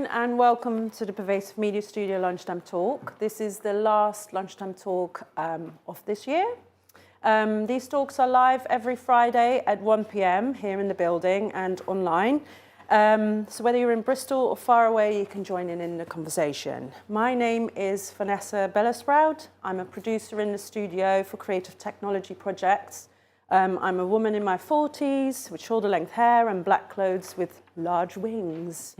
And welcome to the Pervasive Media Studio Lunchtime Talk. This is the last lunchtime talk of this year. These talks are live every Friday at 1 p.m. here in the building and online. So whether you're in Bristol or far away, you can join in the conversation. My name is Vanessa Bellisproud. I'm a producer in the studio for creative technology projects. I'm a woman in my 40s with shoulder-length hair and black clothes with large wings.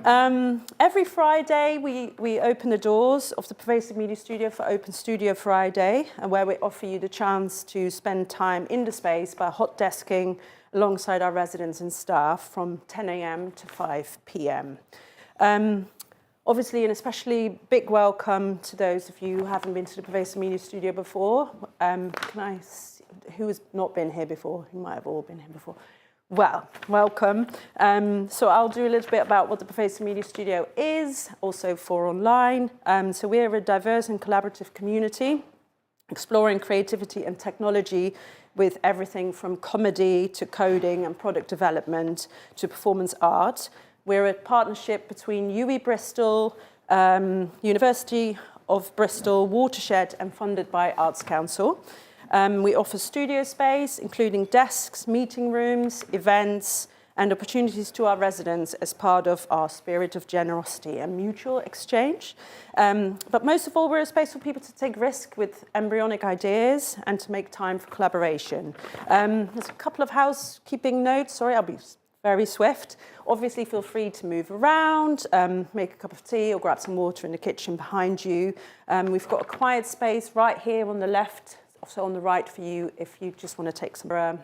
Every Friday, we open the doors of the Pervasive Media Studio for Open Studio Friday, where we offer you the chance to spend time in the space by hot desking alongside our residents and staff from 10 a.m. to 5 p.m. Obviously, an especially big welcome to those of you who haven't been to the Pervasive Media Studio before. Who has not been here before? You might have all been here before. Well, welcome. So I'll do a little bit about what the Pervasive Media Studio is, also for online. So we're a diverse and collaborative community, exploring creativity and technology with everything from comedy to coding and product development to performance art. We're a partnership between UWE Bristol, University of Bristol, Watershed, and funded by Arts Council. We offer studio space, including desks, meeting rooms, events, and opportunities to our residents as part of our spirit of generosity and mutual exchange. But most of all, we're a space for people to take risk with embryonic ideas and to make time for collaboration. There's a couple of housekeeping notes. Sorry, I'll be very swift. Obviously, feel free to move around, make a cup of tea or grab some water in the kitchen behind you. We've got a quiet space right here on the left, also on the right for you if you just want to take some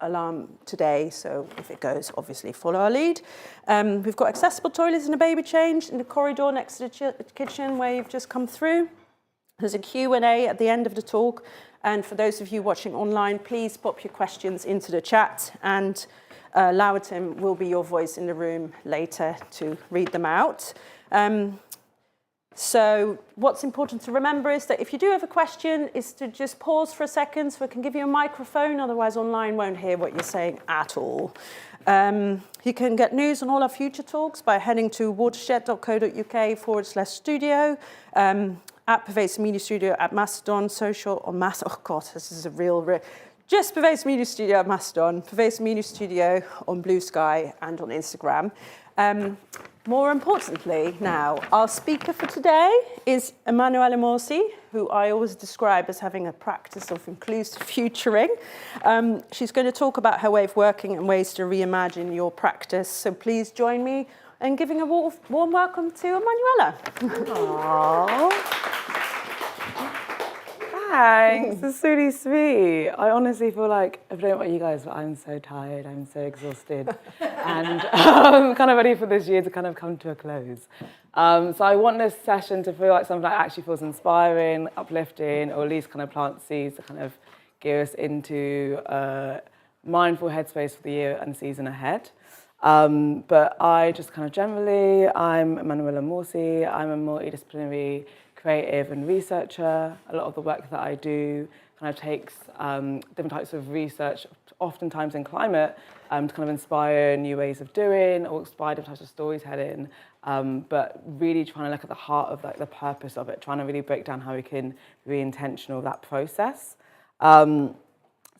alarm today. So if it goes, obviously follow our lead. We've got accessible toilets and a baby change in the corridor next to the kitchen where you've just come through. There's a Q&A at the end of the talk. And for those of you watching online, please pop your questions into the chat, and Lowerton will be your voice in the room later to read them out. So what's important to remember is that if you do have a question, is to just pause for a second so I can give you a microphone, otherwise online won't hear what you're saying at all. You can get news on all our future talks by heading to watershed.co.uk/studio, at Pervasive Media Studio at Mastodon, social on oh God, this is a real just Pervasive Media Studio at Mastodon, Pervasive Media Studio on Blue Sky and on Instagram. More importantly now, our speaker for today is Emmanuella Morsi, who I always describe as having a practice of inclusive futuring. She's going to talk about her way of working and ways to reimagine your practice. So please join me in giving a warm welcome to Emmanuella. Aww. Thanks, it's really sweet. I honestly feel like, I don't know about you guys, but I'm so tired, I'm so exhausted. And I'm kind of ready for this year to kind of come to a close. So I want this session to feel like something that actually feels inspiring, uplifting, or at least kind of plant seeds to kind of gear us into a mindful headspace for the year and season ahead. But I just kind of generally, I'm Emmanuella Morsi. I'm a multi-disciplinary creative and researcher. A lot of the work that I do kind of takes different types of research, oftentimes in climate, to kind of inspire new ways of doing or inspire different types of storytelling, but really trying to look at the heart of like the purpose of it, trying to really break down how we can be intentional with that process. So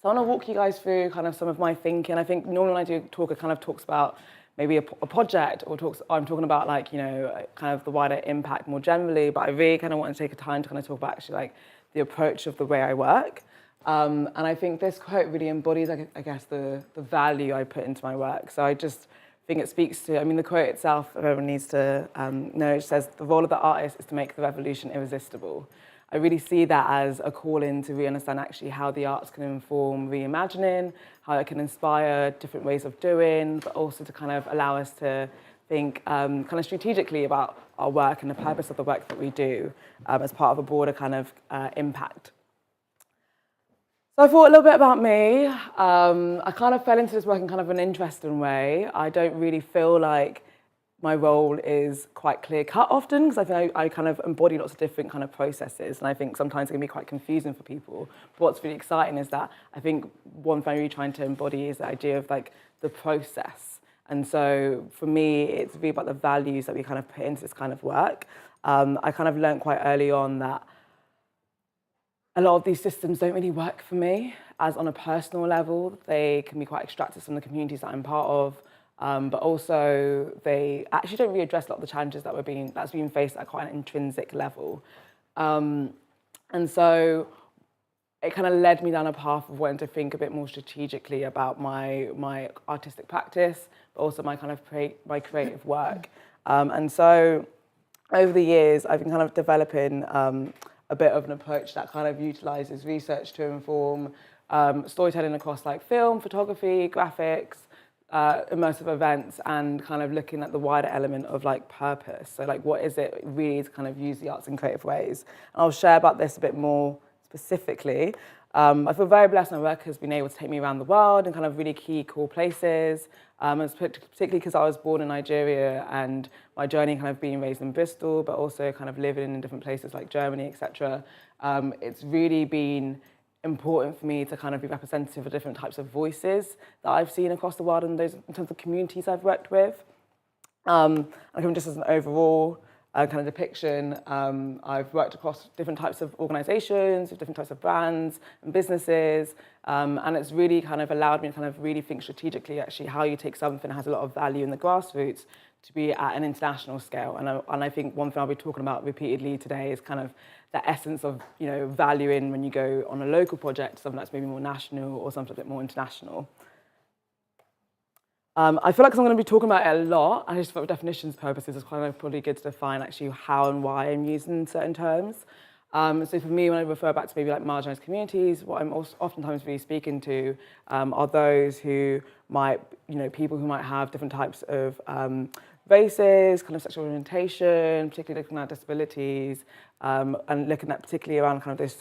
I want to walk you guys through kind of some of my thinking. I think normally when I do talk, it kind of talks about maybe a project, or I'm talking about like, you know, kind of the wider impact more generally, but I really kind of want to take a time to kind of talk about actually like the approach of the way I work. And I think this quote really embodies, I guess, the value I put into my work. So I just think it speaks to, I mean, the quote itself, everyone needs to know, it says, the role of the artist is to make the revolution irresistible. I really see that as a call in to really understand actually how the arts can inform reimagining, how it can inspire different ways of doing, but also to kind of allow us to think kind of strategically about our work and the purpose of the work that we do as part of a broader kind of impact. So I thought a little bit about me. I kind of fell into this work in kind of an interesting way. I don't really feel like my role is quite clear-cut often, because I think I kind of embody lots of different kind of processes, and I think sometimes it can be quite confusing for people. But what's really exciting is that I think one thing I'm really trying to embody is the idea of like the process And so for me, it's really about the values that we kind of put into this kind of work. I kind of learned quite early on that a lot of these systems don't really work for me, as on a personal level. They can be quite extractive from the communities that I'm part of, but also they actually don't really address a lot of the challenges that's being faced at quite an intrinsic level. And so it kind of led me down a path of wanting to think a bit more strategically about my artistic practice, but also my kind of my creative work. And so over the years, I've been kind of developing a bit of an approach that kind of utilises research to inform storytelling across like film, photography, graphics, immersive events, and kind of looking at the wider element of like purpose. So like, what is it really to kind of use the arts in creative ways? And I'll share about this a bit more specifically. I feel very blessed my work has been able to take me around the world and kind of really key cool places. Particularly because I was born in Nigeria and my journey kind of being raised in Bristol, but also kind of living in different places like Germany, etc. It's really been important for me to kind of be representative of different types of voices that I've seen across the world and those in terms of communities I've worked with. I think just as an overall kind of depiction, I've worked across different types of organisations, different types of brands and businesses, and it's really kind of allowed me to kind of really think strategically actually how you take something that has a lot of value in the grassroots to be at an international scale. And I think one thing I'll be talking about repeatedly today is kind of the essence of, you know, valuing when you go on a local project, something that's maybe more national or something a bit more international. I feel like I'm going to be talking about it a lot, and just for definitions purposes, it's kind of probably good to define actually how and why I'm using certain terms. So for me, when I refer back to maybe like marginalised communities, what I'm oftentimes really speaking to are those who might, you know, people who might have different types of races, kind of sexual orientation, particularly looking at disabilities, and looking at particularly around kind of those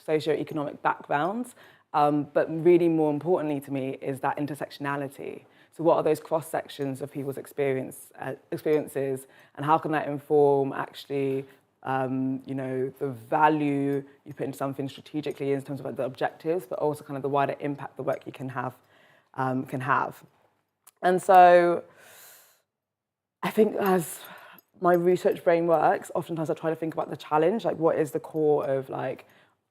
socio-economic backgrounds. But really more importantly to me is that intersectionality. So what are those cross-sections of people's experiences, and how can that inform actually, you know, the value you put into something strategically in terms of like the objectives, but also kind of the wider impact the work you can have. And so I think as my research brain works, oftentimes I try to think about the challenge, like what is the core of like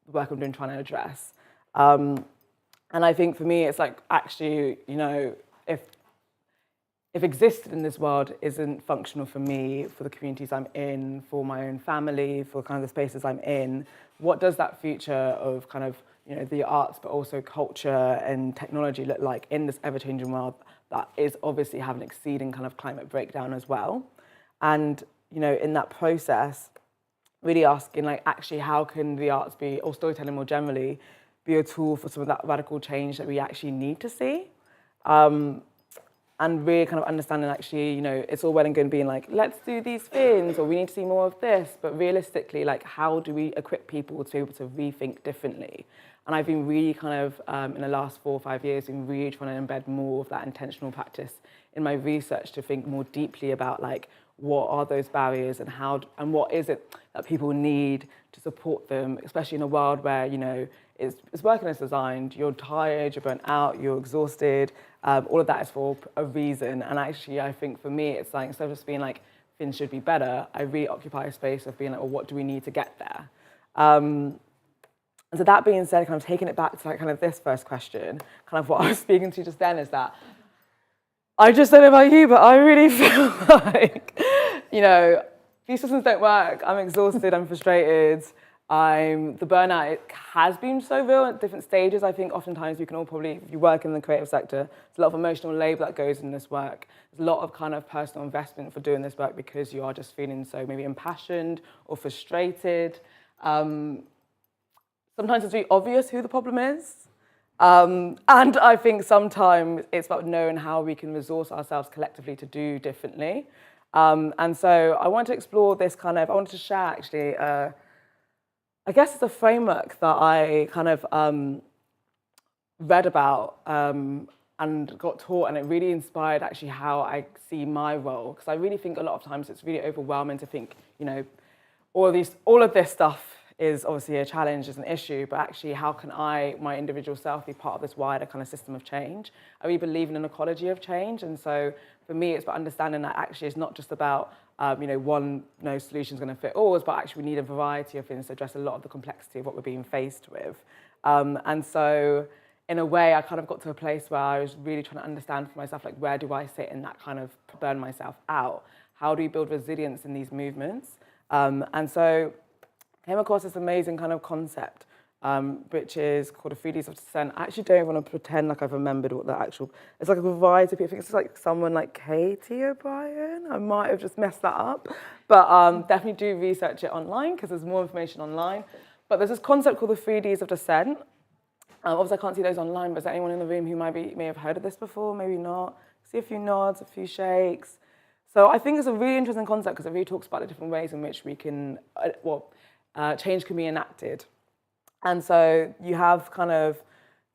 the work I'm doing trying to address. And I think for me, it's like actually, you know, if existing in this world isn't functional for me, for the communities I'm in, for my own family, for kind of the spaces I'm in, what does that future of kind of, you know, the arts, but also culture and technology look like in this ever-changing world that is obviously having exceeding kind of climate breakdown as well? And, you know, in that process, really asking like, actually, how can the arts be, or storytelling more generally, be a tool for some of that radical change that we actually need to see? And really kind of understanding actually, you know, it's all well and good being like, let's do these things, or we need to see more of this, but realistically, like, how do we equip people to be able to rethink differently? And I've been really kind of, in the last 4 or 5 years, been really trying to embed more of that intentional practice in my research to think more deeply about like, what are those barriers and how, and what is it that people need to support them, especially in a world where, you know, it's working as designed, you're tired, you're burnt out, you're exhausted, all of that is for a reason. And actually, I think for me, it's like, instead of just being like, things should be better, I really occupy a space of being like, well, what do we need to get there? And so that being said, kind of taking it back to like kind of this first question, kind of what I was speaking to just then is that, I just don't know about you, but I really feel like, you know, these systems don't work. I'm exhausted, I'm frustrated. The burnout, it has been so real at different stages. I think oftentimes you can all probably, if you work in the creative sector, there's a lot of emotional labour that goes in this work. There's a lot of kind of personal investment for doing this work because you are just feeling so maybe impassioned or frustrated. Sometimes it's really obvious who the problem is. And I think sometimes it's about knowing how we can resource ourselves collectively to do differently. And so I want to explore this kind of, I wanted to share actually, I guess it's a framework that I kind of read about and got taught, and it really inspired actually how I see my role. Because I really think a lot of times it's really overwhelming to think, you know, all of this stuff is obviously a challenge, is an issue, but actually how can I, my individual self, be part of this wider kind of system of change? I really believe in an ecology of change, and so for me it's about understanding that actually it's not just about one solution is going to fit all, but actually we need a variety of things to address a lot of the complexity of what we're being faced with. And so in a way, I kind of got to a place where I was really trying to understand for myself, like, where do I sit in that kind of burn myself out? How do we build resilience in these movements? And so I came across this amazing kind of concept, which is called a 3Ds of descent. I actually don't want to pretend like I've remembered what the actual, it's like a variety of people. I think it's like someone like Katie O'Brien. I might have just messed that up, but definitely do research it online because there's more information online. But there's this concept called the 3Ds of descent. Obviously, I can't see those online, but is there anyone in the room who may have heard of this before? Maybe not. See a few nods, a few shakes. So I think it's a really interesting concept because it really talks about the different ways in which we can, change can be enacted. And so you have kind of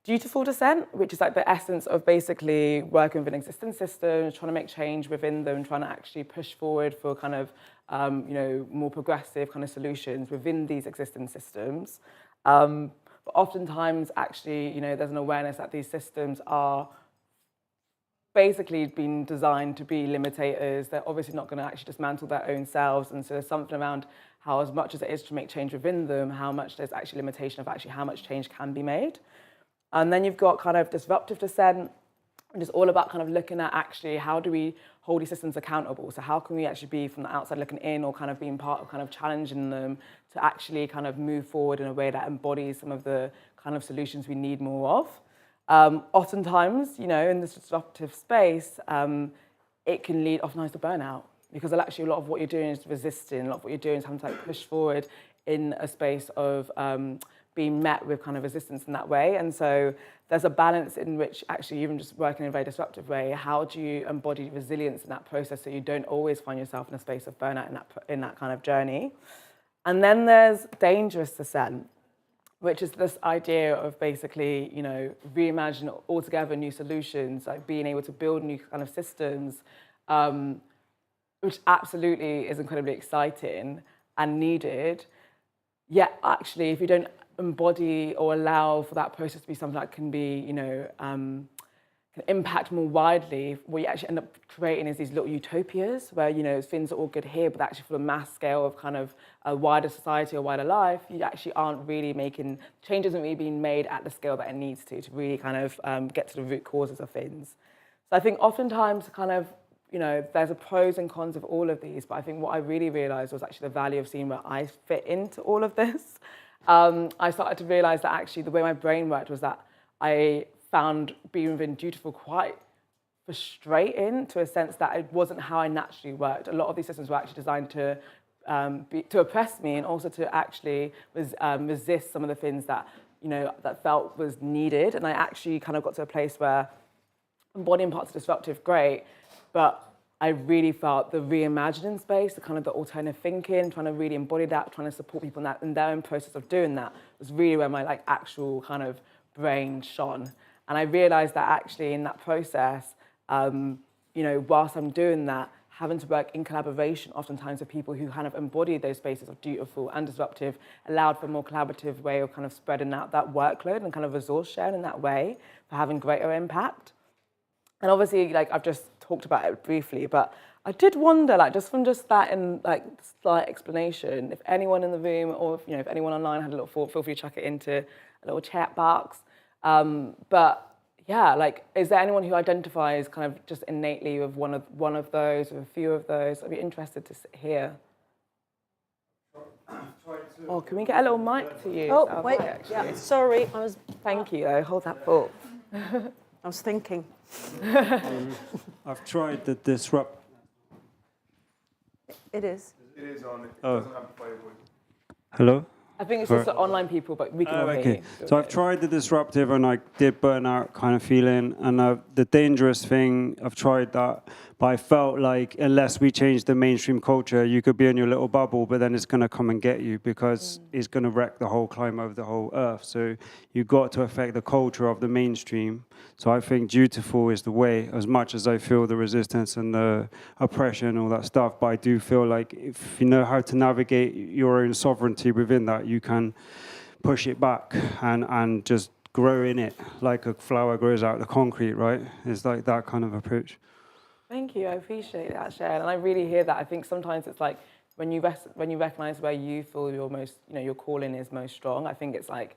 dutiful descent, which is like the essence of basically working within existing systems, trying to make change within them, trying to actually push forward for kind of, more progressive kind of solutions within these existing systems. But oftentimes, actually, there's an awareness that these systems are basically been designed to be limitators. They're obviously not going to actually dismantle their own selves. And so there's something around how, as much as it is to make change within them, how much there's actually limitation of actually how much change can be made. And then you've got kind of disruptive descent, which is all about kind of looking at actually how do we hold these systems accountable? So how can we actually be from the outside looking in, or kind of being part of kind of challenging them to actually kind of move forward in a way that embodies some of the kind of solutions we need more of. Oftentimes, in this disruptive space, it can lead oftentimes to burnout, because actually a lot of what you're doing is resisting, a lot of what you're doing is having to like push forward in a space of being met with kind of resistance in that way. And so there's a balance in which actually, even just working in a very disruptive way, how do you embody resilience in that process so you don't always find yourself in a space of burnout in that kind of journey? And then there's dangerous descent, which is this idea of basically, reimagine altogether new solutions, like being able to build new kind of systems, which absolutely is incredibly exciting and needed. Yet actually, if you don't embody or allow for that process to be something that can be, can impact more widely, what you actually end up creating is these little utopias where, things are all good here, but actually for the mass scale of kind of a wider society or wider life, you actually aren't really making, change isn't really being made at the scale that it needs to really kind of get to the root causes of things. So I think oftentimes kind of, there's a pros and cons of all of these, but I think what I really realized was actually the value of seeing where I fit into all of this. I started to realize that actually the way my brain worked was that I found being within dutiful quite frustrating, to a sense that it wasn't how I naturally worked. A lot of these systems were actually designed to oppress me, and also to actually resist some of the things that, that felt was needed. And I actually kind of got to a place where embodying parts of disruptive, great, but I really felt the reimagining space, the kind of the alternative thinking, trying to really embody that, trying to support people in that, in their own process of doing that, was really where my actual kind of brain shone. And I realized that actually in that process, whilst I'm doing that, having to work in collaboration oftentimes with people who kind of embody those spaces of dutiful and disruptive, allowed for a more collaborative way of kind of spreading out that workload and kind of resource sharing in that way for having greater impact. And obviously, I've just talked about it briefly, but I did wonder, just from that in slight explanation, if anyone in the room, or if anyone online had a little thought, feel free to chuck it into a little chat box. But yeah, is there anyone who identifies kind of just innately with one of those, or a few of those? I'd be interested to hear. Oh, can we get a little mic to you? Oh, wait, yeah, sorry, I was... Thank you, though, hold that thought. I was thinking. I've tried the disrupt. It is. It is on. It doesn't amplify your voice. Hello? I think it's just the online people, but we can all hear you. So I've tried the disruptive, and I did burnout kind of feeling. And the dangerous thing, I've tried that, but I felt like unless we change the mainstream culture, you could be in your little bubble, but then it's going to come and get you, because it's going to wreck the whole climate of the whole earth. So you've got to affect the culture of the mainstream. So I think dutiful is the way, as much as I feel the resistance and the oppression and all that stuff, but I do feel like if you know how to navigate your own sovereignty within that, you can push it back and just grow in it like a flower grows out of the concrete, right? It's like that kind of approach. Thank you, I appreciate that, Sharon, and I really hear that. I think sometimes it's like when you recognise where you feel your most, your calling is most strong. I think it's like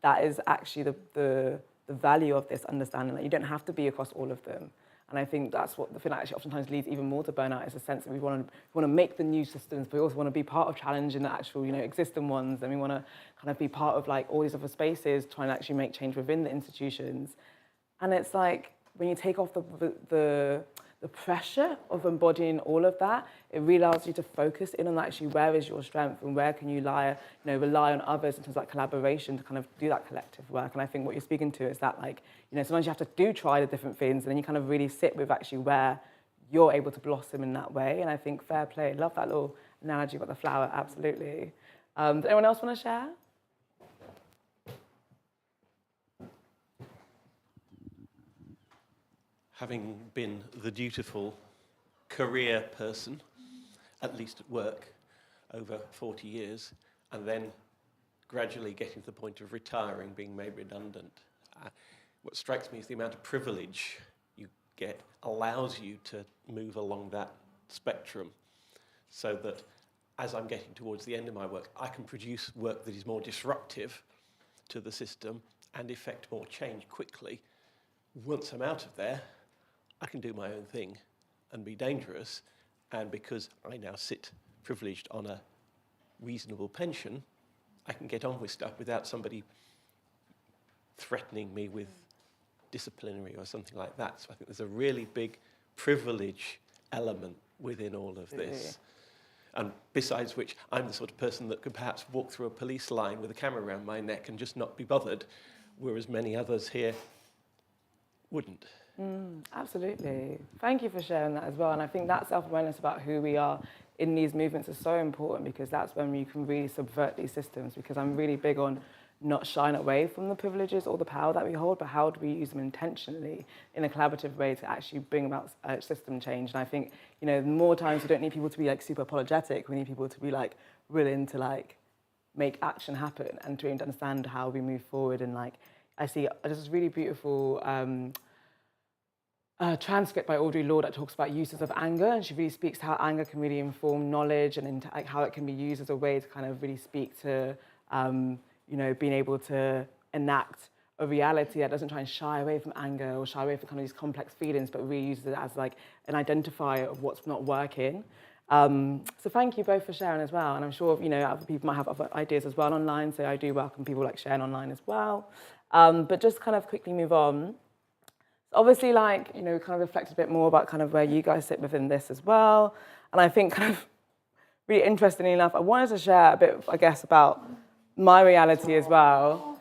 that is actually the value of this understanding that you don't have to be across all of them. And I think that's what the thing that actually oftentimes leads even more to burnout, is a sense that we want to make the new systems, but we also want to be part of challenging the actual, existing ones, and we want to kind of be part of like all these other spaces, trying to actually make change within the institutions. And it's like when you take off the pressure of embodying all of that, it really allows you to focus in on actually where is your strength and where can you rely on others in terms of like collaboration to kind of do that collective work. And I think what you're speaking to is that like, sometimes you have to try the different things and then you kind of really sit with actually where you're able to blossom in that way. And I think fair play, love that little analogy about the flower, absolutely. Does anyone else want to share? Having been the dutiful career person, at least at work, over 40 years, and then gradually getting to the point of retiring, being made redundant, what strikes me is the amount of privilege you get allows you to move along that spectrum, so that as I'm getting towards the end of my work, I can produce work that is more disruptive to the system and effect more change quickly. Once I'm out of there, I can do my own thing and be dangerous, and because I now sit privileged on a reasonable pension, I can get on with stuff without somebody threatening me with disciplinary or something like that. So I think there's a really big privilege element within all of this. And besides which, I'm the sort of person that could perhaps walk through a police line with a camera around my neck and just not be bothered, whereas many others here wouldn't. Absolutely. Thank you for sharing that as well. And I think that self-awareness about who we are in these movements is so important, because that's when you can really subvert these systems, because I'm really big on not shying away from the privileges or the power that we hold, but how do we use them intentionally in a collaborative way to actually bring about system change. And I think, more times we don't need people to be like super apologetic. We need people to be like willing to like make action happen and to understand how we move forward. And like, I see this really beautiful transcript by Audre Lorde that talks about uses of anger, and she really speaks to how anger can really inform knowledge and like how it can be used as a way to kind of really speak to being able to enact a reality that doesn't try and shy away from anger or shy away from kind of these complex feelings, but really uses it as like an identifier of what's not working. So thank you both for sharing as well, and I'm sure other people might have other ideas as well online, so I do welcome people like sharing online as well. But just kind of quickly move on. Obviously, like, we kind of reflected a bit more about kind of where you guys sit within this as well. And I think kind of really interestingly enough, I wanted to share a bit, I guess, about my reality as well.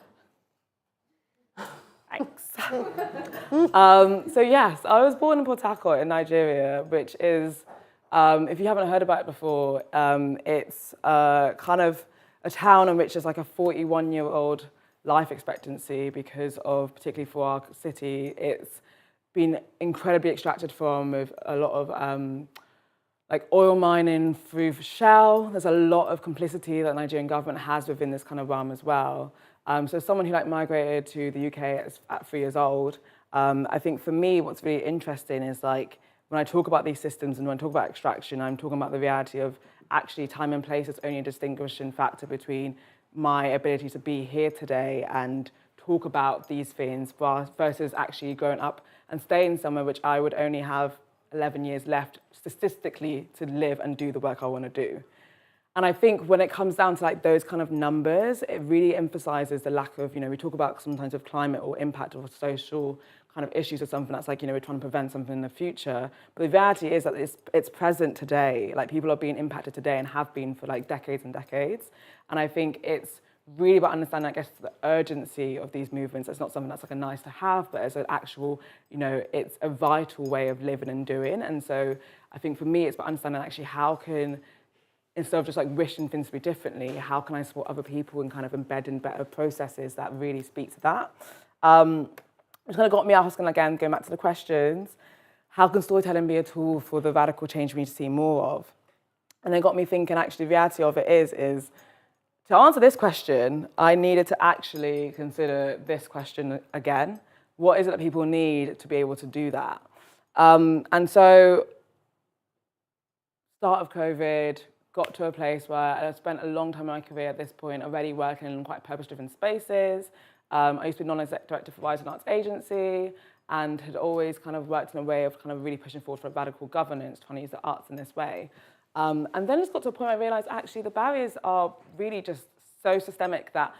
Thanks. So yes, I was born in Port Harcourt in Nigeria, which is, if you haven't heard about it before, it's kind of a town in which is like a 41-year-old life expectancy, because of, particularly for our city, it's been incredibly extracted from, with a lot of like oil mining through Shell. There's a lot of complicity that the Nigerian government has within this kind of realm as well. So someone who like migrated to the UK at 3 years old, I think for me what's really interesting is like when I talk about these systems and when I talk about extraction, I'm talking about the reality of actually time and place is only a distinguishing factor between my ability to be here today and talk about these things versus actually growing up and staying somewhere which I would only have 11 years left statistically to live and do the work I want to do. And I think when it comes down to like those kind of numbers, it really emphasizes the lack of, we talk about sometimes of climate or impact or social kind of issues or something that's like, we're trying to prevent something in the future. But the reality is that it's present today. Like people are being impacted today and have been for like decades and decades. And I think it's really about understanding, I guess, the urgency of these movements. It's not something that's like a nice to have, but as an actual, it's a vital way of living and doing. And so I think for me, it's about understanding actually how can, instead of just like wishing things to be differently, how can I support other people and kind of embed in better processes that really speak to that? Which kind of got me asking again, going back to the questions, how can storytelling be a tool for the radical change we need to see more of? And it got me thinking, actually, the reality of it is to answer this question, I needed to actually consider this question again. What is it that people need to be able to do that? And so, start of COVID, got to a place where I spent a long time in my career at this point already working in quite purpose-driven spaces. I used to be non-exec director for Wise and Arts Agency and had always kind of worked in a way of kind of really pushing forward for radical governance, trying to use the arts in this way. And then it's got to a point where I realised actually the barriers are really just so systemic that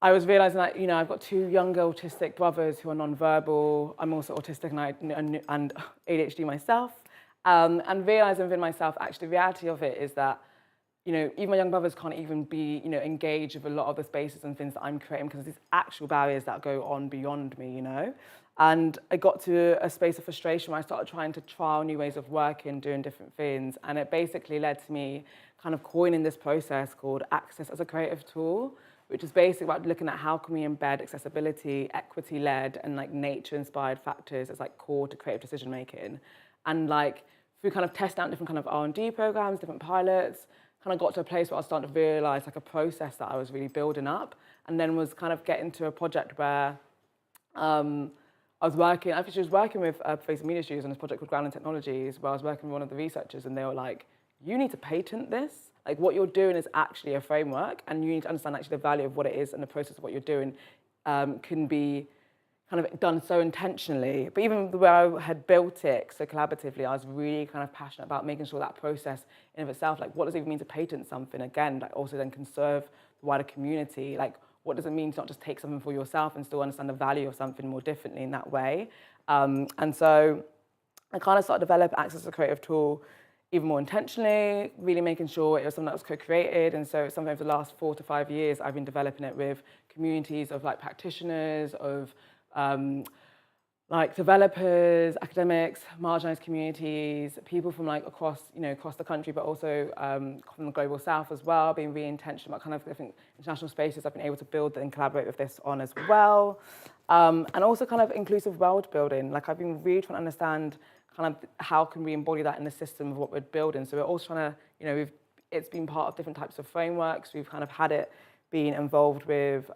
I was realising that, I've got 2 younger autistic brothers who are non-verbal. I'm also autistic and ADHD myself. And realising within myself, actually the reality of it is that even my young brothers can't even be, engaged with a lot of the spaces and things that I'm creating because there's actual barriers that go on beyond me, And I got to a space of frustration where I started trying to trial new ways of working, doing different things. And it basically led to me kind of coining this process called Access as a Creative Tool, which is basically about looking at how can we embed accessibility, equity-led, and nature-inspired factors as core to creative decision-making. And through kind of testing out different kind of R&D programs, different pilots, kind of got to a place where I was starting to realise a process that I was really building up, and then was kind of getting to a project where I was working with Pervasive Media Studios on this project called Grounding Technologies, where I was working with one of the researchers, and they were like, you need to patent this. What you're doing is actually a framework, and you need to understand actually the value of what it is and the process of what you're doing can be kind of done so intentionally. But even the way I had built it so collaboratively, I was really kind of passionate about making sure that process in of itself, what does it even mean to patent something? Again, also then conserve the wider community. What does it mean to not just take something for yourself and still understand the value of something more differently in that way? And so I kind of started to develop Access as a Creative Tool even more intentionally, really making sure it was something that was co-created. And so something over the last 4 to 5 years, I've been developing it with communities of practitioners, of developers, academics, marginalised communities, people from across the country, but also from the global south as well, being really intentional about kind of different international spaces I've been able to build and collaborate with this on as well. And also kind of inclusive world building. I've been really trying to understand kind of how can we embody that in the system of what we're building. So we're also trying to, it's been part of different types of frameworks. We've kind of had it being involved with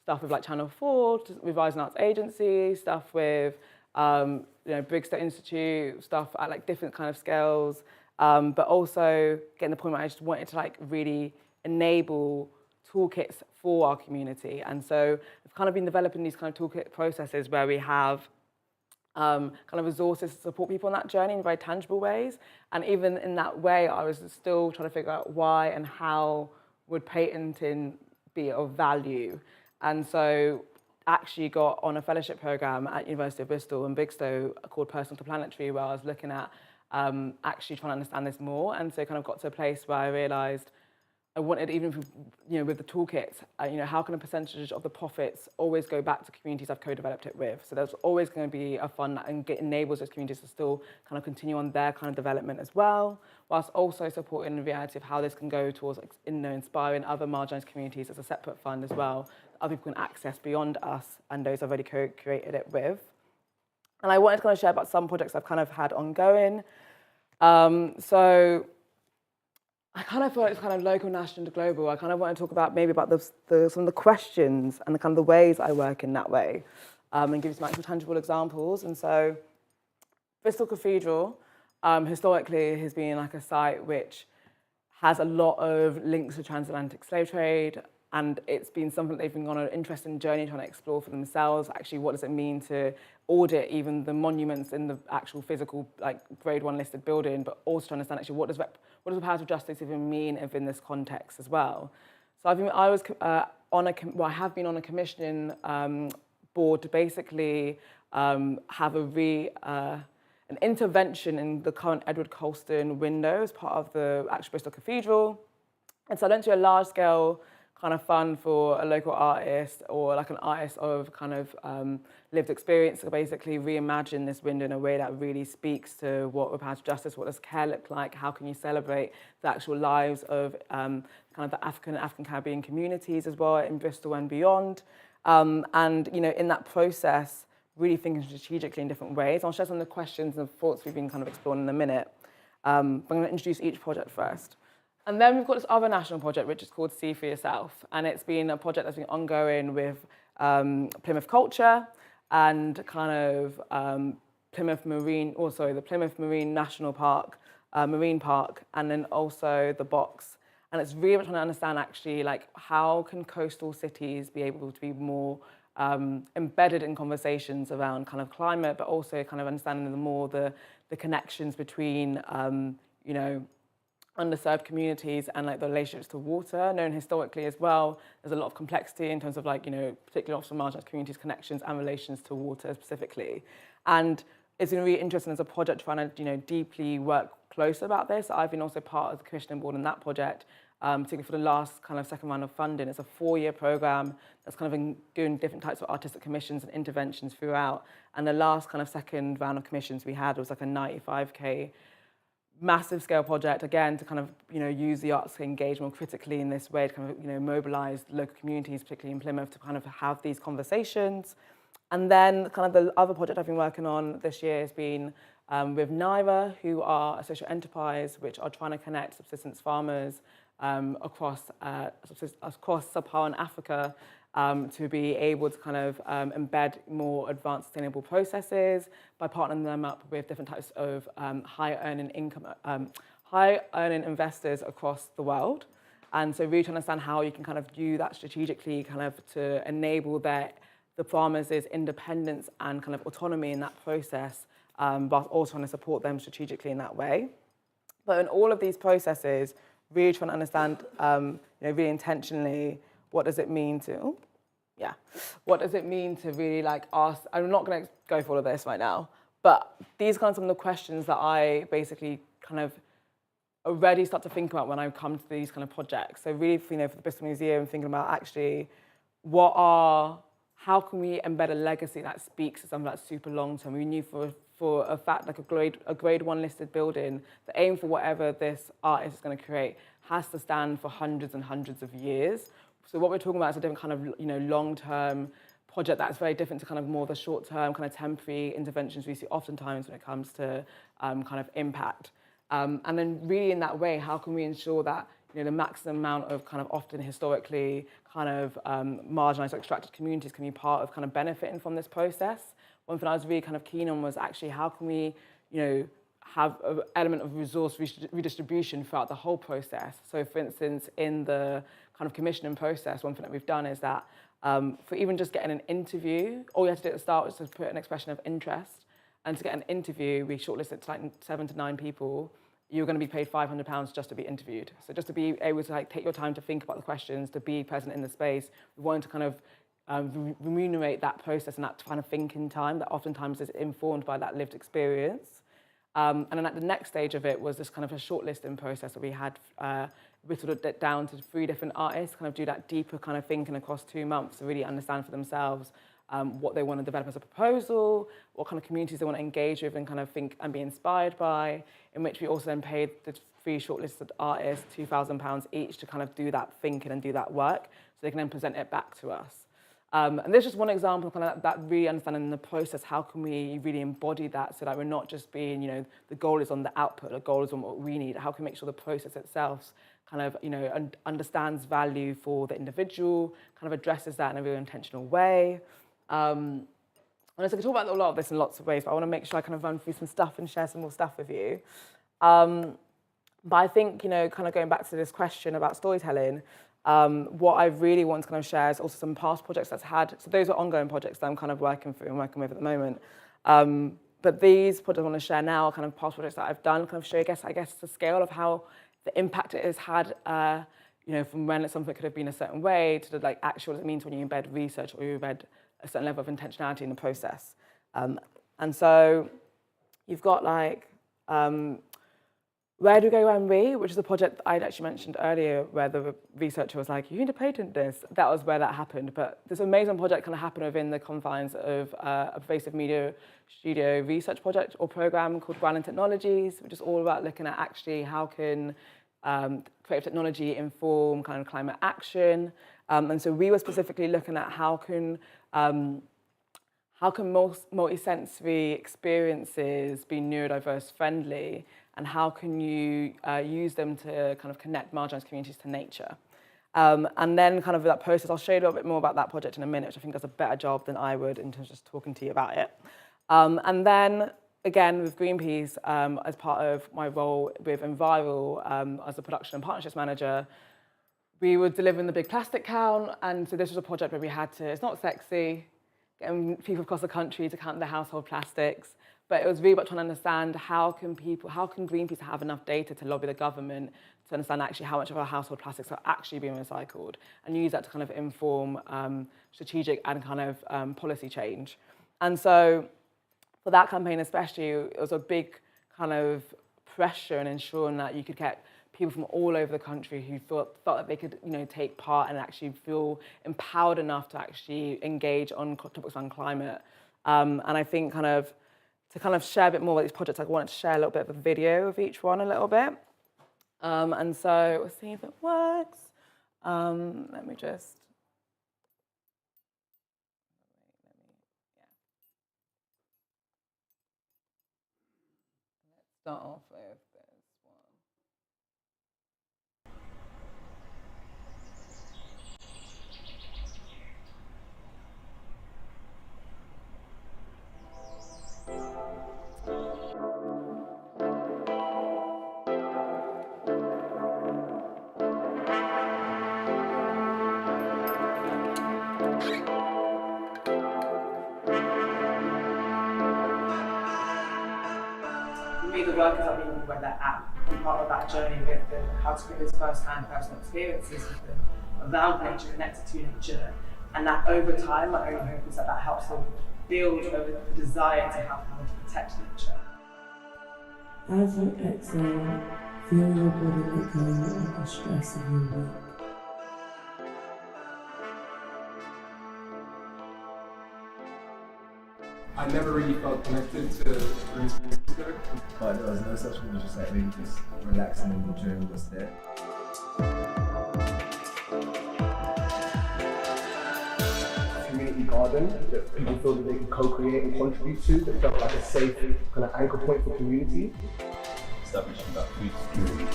stuff with Channel 4, with Wise and Arts Agency, stuff with Brigstow Institute, stuff at different kind of scales, but also getting the point where I just wanted to really enable toolkits for our community. And so I've kind of been developing these kind of toolkit processes where we have kind of resources to support people on that journey in very tangible ways. And even in that way, I was still trying to figure out why and how would patenting be of value. And so actually got on a fellowship program at University of Bristol and Brigstow called Personal to Planetary, where I was looking at actually trying to understand this more. And so kind of got to a place where I realised I wanted, even with the toolkits, how can a percentage of the profits always go back to communities I've co-developed it with? So there's always going to be a fund that enables those communities to still kind of continue on their kind of development as well, whilst also supporting the reality of how this can go towards inspiring other marginalised communities as a separate fund as well, that other people can access beyond us and those I've already co-created it with. And I wanted to kind of share about some projects I've kind of had ongoing. So I kind of thought it's kind of local, national, and global. I kind of want to talk about maybe about some of the questions and the kind of the ways I work in that way, and give you some actual tangible examples. And so, Bristol Cathedral historically has been a site which has a lot of links to transatlantic slave trade, and it's been something they've been on an interesting journey trying to explore for themselves. Actually, what does it mean to audit even the monuments in the actual physical grade 1 listed building, but also to understand actually what does the powers of justice even mean within this context as well. So I have been on a commissioning board to basically have an intervention in the current Edward Colston window as part of the actual Bristol Cathedral. And so I went to a large scale kind of fund for a local artist or an artist of kind of lived experience to basically reimagine this window in a way that really speaks to what the powers of justice, what does care look like, how can you celebrate the actual lives of kind of the African Caribbean communities as well in Bristol and beyond. And in that process, really thinking strategically in different ways. I'll share some of the questions and thoughts we've been kind of exploring in a minute. But I'm going to introduce each project first. And then we've got this other national project, which is called See for Yourself. And it's been a project that's been ongoing with Plymouth Culture and kind of Plymouth Marine, the Plymouth Marine National Park, Marine Park, and then also the Box. And it's really trying to understand actually like how can coastal cities be able to be more embedded in conversations around kind of climate, but also kind of understanding the connections between underserved communities and like the relationships to water, known historically as well. There's a lot of complexity in terms of like, particularly often marginalized communities' connections and relations to water specifically. And it's been really interesting as a project trying to, deeply work closer about this. I've been also part of the commissioning board in that project, particularly for the last kind of second round of funding. It's a 4-year program that's kind of doing different types of artistic commissions and interventions throughout. And the last kind of second round of commissions we had was like a 95K massive scale project, again, to kind of, use the arts to engage more critically in this way, to kind of, mobilize local communities, particularly in Plymouth, to kind of have these conversations. And then kind of the other project I've been working on this year has been with Naira, who are a social enterprise, which are trying to connect subsistence farmers across sub-Saharan Africa to be able to kind of embed more advanced sustainable processes by partnering them up with different types of high-earning investors across the world. And so really to understand how you can kind of do that strategically kind of to enable the farmers' independence and kind of autonomy in that process, but also trying to support them strategically in that way. But in all of these processes, really trying to understand, really intentionally, what does it mean to, what does it mean to really like ask, I'm not going to go for all of this right now, but these are kind of some of the questions that I basically kind of already start to think about when I come to these kind of projects. So really, for the Bristol Museum, thinking about actually how can we embed a legacy that speaks to something that's super long term? We knew for a fact, like a grade 1 listed building, the aim for whatever this artist is going to create has to stand for hundreds and hundreds of years. So what we're talking about is a different kind of, long-term project that's very different to kind of more the short-term kind of temporary interventions we see oftentimes when it comes to kind of impact. And then really in that way, how can we ensure that the maximum amount of kind of often historically kind of marginalized or extracted communities can be part of kind of benefiting from this process. One thing I was really kind of keen on was actually how can we, have an element of resource redistribution throughout the whole process. So for instance, in the kind of commissioning process, one thing that we've done is that for even just getting an interview, all you had to do at the start was to put an expression of interest. And to get an interview, we shortlisted like 7 to 9 people. You're going to be paid £500 just to be interviewed. So just to be able to like take your time to think about the questions, to be present in the space, we wanted to kind of remunerate that process and that kind of thinking time that oftentimes is informed by that lived experience. And then at the next stage of it was this kind of a shortlisting process that we had whittled it down to 3 different artists, kind of do that deeper kind of thinking across 2 months to really understand for themselves what they want to develop as a proposal, what kind of communities they want to engage with and kind of think and be inspired by, in which we also then paid the 3 shortlisted artists £2,000 each to kind of do that thinking and do that work so they can then present it back to us. And there's just one example of kind of that really understanding the process, how can we really embody that so that we're not just being, the goal is on the output, the goal is on what we need, how can we make sure the process itself kind of, understands value for the individual, kind of addresses that in a really intentional way. And so I can talk about a lot of this in lots of ways, but I want to make sure I kind of run through some stuff and share some more stuff with you. But I think, kind of going back to this question about storytelling, what I really want to kind of share is also some past projects that's had, so those are ongoing projects that I'm kind of working through and working with at the moment. But these projects I want to share now are kind of past projects that I've done, kind of show, I guess the scale of how the impact it has had, from when it's something that could have been a certain way to the like actual what it means when you embed research or you embed a certain level of intentionality in the process. And so you've got like, Where Do We Go When We, which is a project I'd actually mentioned earlier where the researcher was like, you need to patent this. That was where that happened. But this amazing project kind of happened within the confines of a pervasive media studio research project or program called Grounding Technologies, which is all about looking at actually how can creative technology inform kind of climate action. And so we were specifically looking at how can multisensory experiences be neurodiverse friendly, and how can you use them to kind of connect marginalised communities to nature. And then kind of that process, I'll show you a little bit more about that project in a minute, which I think does a better job than I would in terms of just talking to you about it. And then, again, with Greenpeace, as part of my role with Enviral as a production and partnerships manager, we were delivering the big plastic count. And so this was a project where we had to, it's not sexy, getting people across the country to count their household plastics, but it was really about trying to understand how can Greenpeace have enough data to lobby the government to understand actually how much of our household plastics are actually being recycled, and use that to kind of inform strategic and kind of policy change. And so for that campaign especially, it was a big kind of pressure in ensuring that you could get people from all over the country who felt that they could, take part and actually feel empowered enough to actually engage on topics on climate. And I think to share a bit more about these projects, I wanted to share a little bit of a video of each one a little bit. And so we'll see if it works. Let me just. Let's start off with this one. The workers that we where they're at, and part of that journey with them, how to bring those first-hand personal experiences with them around nature, connected to nature, and that over time, my own hope is that that helps them build the desire to help them protect nature. As you exhale, feel your body let go of the stress of your week. I never really felt connected to Greenpeace, but there was no such thing as just like really just relaxing and enjoying what's there. Community garden that people feel that they can co-create and contribute to, that felt like a safe kind of anchor point for community. Establishing that food security.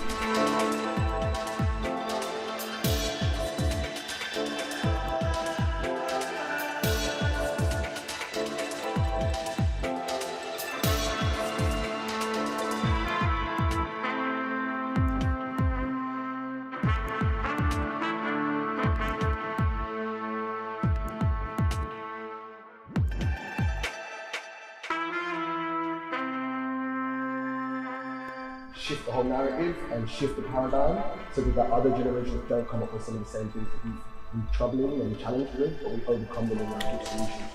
Shift the whole narrative and shift the paradigm so that other generations don't come up with some of the same things that we've been troubling and challenged with, but we overcome them and we give solutions.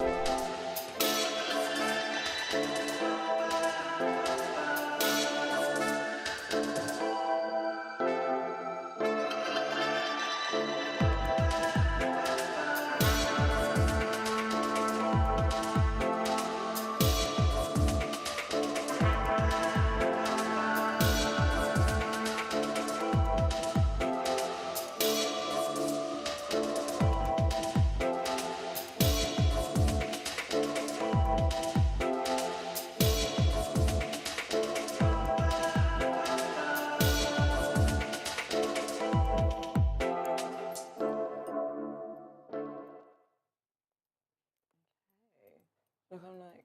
Look, I'm like,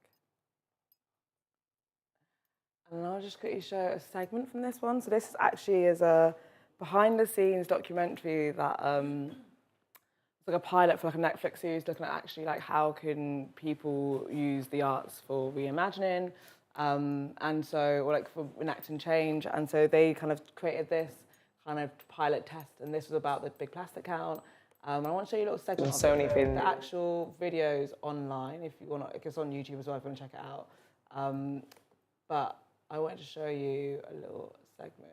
and I'll just quickly show a segment from this one. So this actually is a behind-the-scenes documentary that it's like a pilot for like a Netflix series looking at actually like how can people use the arts for reimagining, and so or like for enacting change. And so they kind of created this kind of pilot test, and this was about the big plastic count. I want to show you a little segment of the actual videos online if you want to. It's on YouTube as well if you want to check it out. But I wanted to show you a little segment.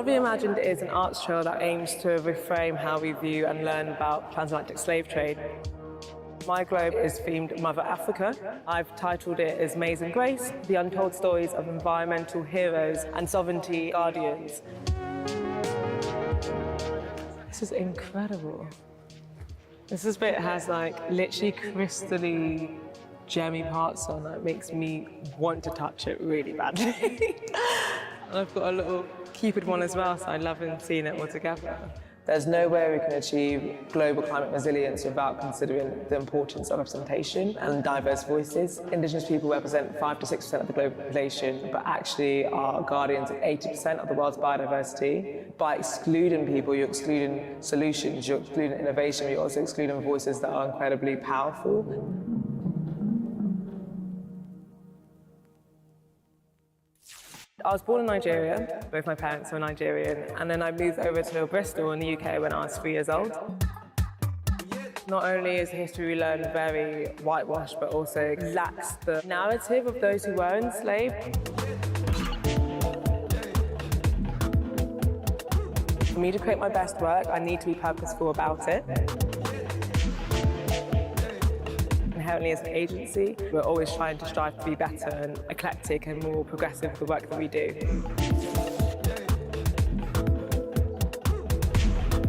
World Reimagined is an arts trail that aims to reframe how we view and learn about transatlantic slave trade. My globe is themed Mother Africa. I've titled it as Maize and Grace, the untold stories of environmental heroes and sovereignty guardians. This is incredible. This bit has like literally crystally gemmy parts on that makes me want to touch it really badly. And I've got a little Cupid one as well, so I love seeing it all together. There's no way we can achieve global climate resilience without considering the importance of representation and diverse voices. Indigenous people represent 5 to 6% of the global population, but actually are guardians of 80% of the world's biodiversity. By excluding people, you're excluding solutions, you're excluding innovation, you're also excluding voices that are incredibly powerful. I was born in Nigeria, both my parents were Nigerian, and then I moved over to Bristol in the UK when I was 3 years old. Not only is history we learn very whitewashed, but also lacks the narrative of those who were enslaved. For me to create my best work, I need to be purposeful about it. Inherently as an agency, we're always trying to strive to be better and eclectic and more progressive with the work that we do.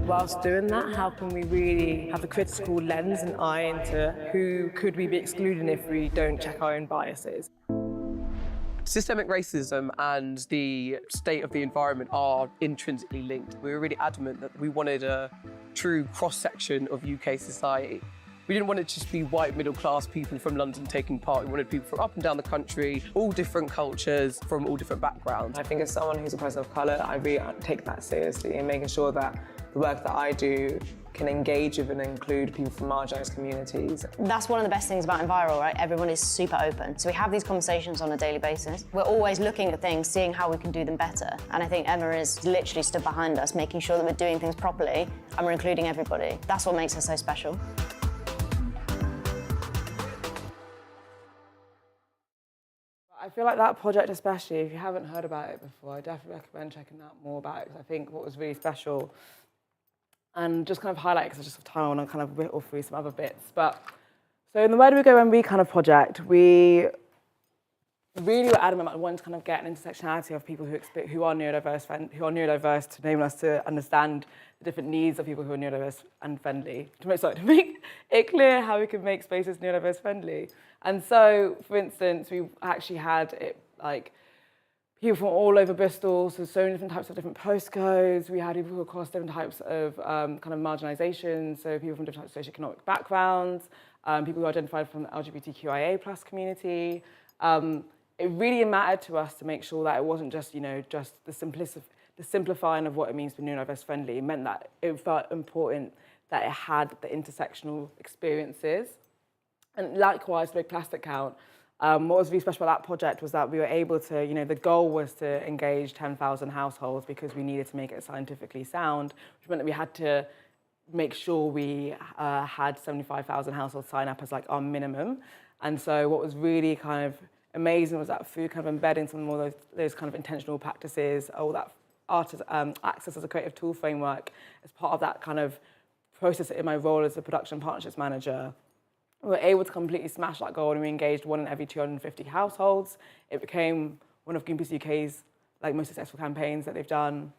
Whilst doing that, how can we really have a critical lens and eye into who could we be excluding if we don't check our own biases? Systemic racism and the state of the environment are intrinsically linked. We were really adamant that we wanted a true cross-section of UK society. We didn't want it to just be white middle-class people from London taking part. We wanted people from up and down the country, all different cultures, from all different backgrounds. I think as someone who's a person of colour, I really take that seriously and making sure that the work that I do can engage with and include people from marginalised communities. That's one of the best things about Enviral, right? Everyone is super open. So we have these conversations on a daily basis. We're always looking at things, seeing how we can do them better. And I think Emma is literally stood behind us, making sure that we're doing things properly and we're including everybody. That's what makes us so special. I feel like that project especially, if you haven't heard about it before, I definitely recommend checking out more about it, because I think what was really special, and just kind of highlight, because I just have time, I want to kind of whittle through some other bits. But so in the Where Do We Go When We kind of project, we really were adamant about wanting to kind of get an intersectionality of people who are neurodiverse, to enable us to understand the different needs of people who are neurodiverse and friendly, to make it clear how we can make spaces neurodiverse friendly. And so, for instance, we actually had people from all over Bristol, so many different types of different postcodes. We had people across different types of kind of marginalisation, so people from different types of socioeconomic backgrounds, people who identified from the LGBTQIA+ community. It really mattered to us to make sure that it wasn't just, just the simplifying of what it means to be neurodiverse friendly. It meant that it felt important that it had the intersectional experiences. And likewise, for Big Plastic Count, what was really special about that project was that we were able to, the goal was to engage 10,000 households because we needed to make it scientifically sound, which meant that we had to make sure we had 75,000 households sign up as our minimum. And so what was really kind of amazing was that through kind of embedding some more of those kind of intentional practices, all that access as a creative tool framework as part of that kind of process in my role as a production partnerships manager, we were able to completely smash that goal, and we engaged 1 in every 250 households. It became one of Greenpeace UK's most successful campaigns that they've done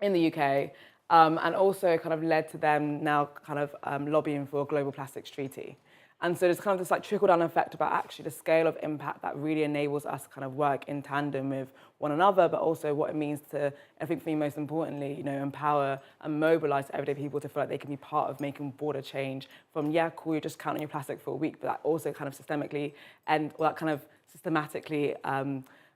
in the UK, and also kind of led to them now kind of lobbying for a global plastics treaty. And so there's kind of this trickle-down effect about actually the scale of impact that really enables us to kind of work in tandem with one another, but also what it means to, I think for me most importantly, empower and mobilise everyday people to feel like they can be part of making broader change from, yeah, cool, you're just counting your plastic for a week, but that also kind of systematically kind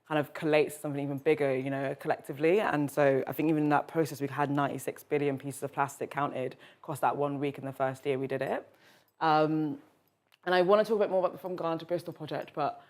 of collates something even bigger, collectively. And so I think even in that process, we had 96 billion pieces of plastic counted across that 1 week in the first year we did it. And I want to talk a bit more about the From Ghana to Bristol project, but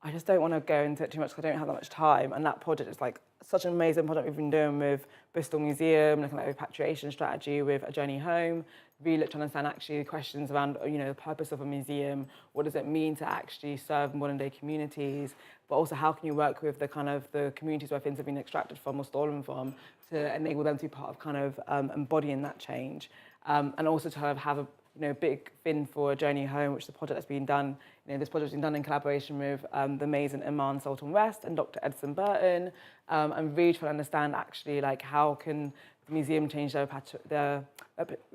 I just don't want to go into it too much because I don't have that much time. And that project is like such an amazing project we've been doing with Bristol Museum, looking at repatriation strategy with A Journey Home, really look to understand actually the questions around, you know, the purpose of a museum, what does it mean to actually serve modern day communities, but also how can you work with the kind of the communities where things have been extracted from or stolen from to enable them to be part of kind of embodying that change. And also to have a big fin for A Journey Home, which is a project that's been done. This project's been done in collaboration with the amazing Iman Sultan West and Dr. Edson Burton, and really trying to understand actually like how can the museum change their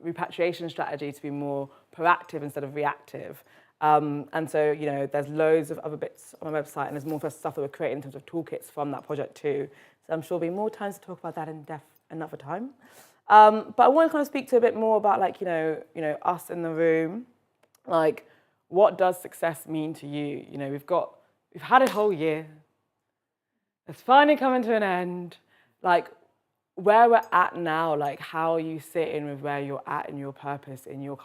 repatriation strategy to be more proactive instead of reactive. And so, there's loads of other bits on my website, and there's more stuff that we're creating in terms of toolkits from that project too. So I'm sure there'll be more times to talk about that in depth another time. But I want to kind of speak to a bit more about like, us in the room, like what does success mean to you? We've had a whole year. It's finally coming to an end. Like where we're at now, like how you sit in with where you're at in your purpose, in your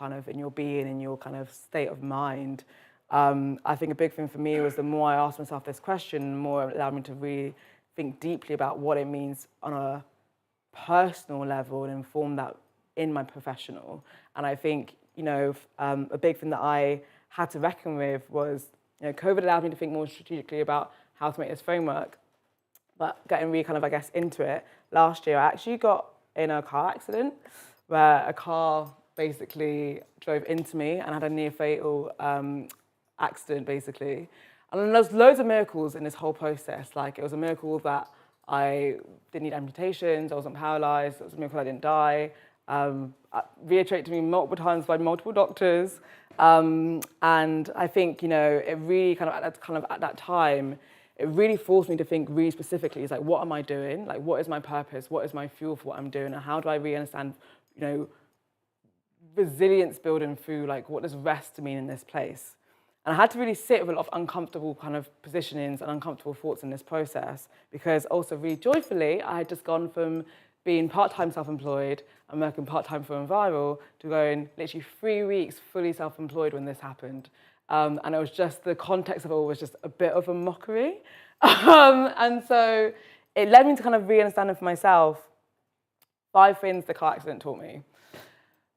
being, in your kind of state of mind. I think a big thing for me was the more I asked myself this question, the more it allowed me to really think deeply about what it means on a personal level and inform that in my professional. And I think, a big thing that I had to reckon with was, COVID allowed me to think more strategically about how to make this framework. But getting really kind of, I guess, into it, last year I actually got in a car accident where a car basically drove into me and had a near fatal accident, basically. And there's loads of miracles in this whole process. Like, it was a miracle that I didn't need amputations, I wasn't paralysed, it was a miracle I didn't die. Reiterated to me multiple times by multiple doctors. And I think, it really kind of at that time, it really forced me to think really specifically, is like, what am I doing? Like, what is my purpose? What is my fuel for what I'm doing? And how do I really understand, resilience building through, like, what does rest mean in this place? And I had to really sit with a lot of uncomfortable kind of positionings and uncomfortable thoughts in this process, because also really joyfully, I had just gone from being part-time self-employed and working part-time for Enviral to going literally 3 weeks fully self-employed when this happened. And it was just, the context of it all was just a bit of a mockery. And so it led me to kind of re-understanding for myself 5 things the car accident taught me.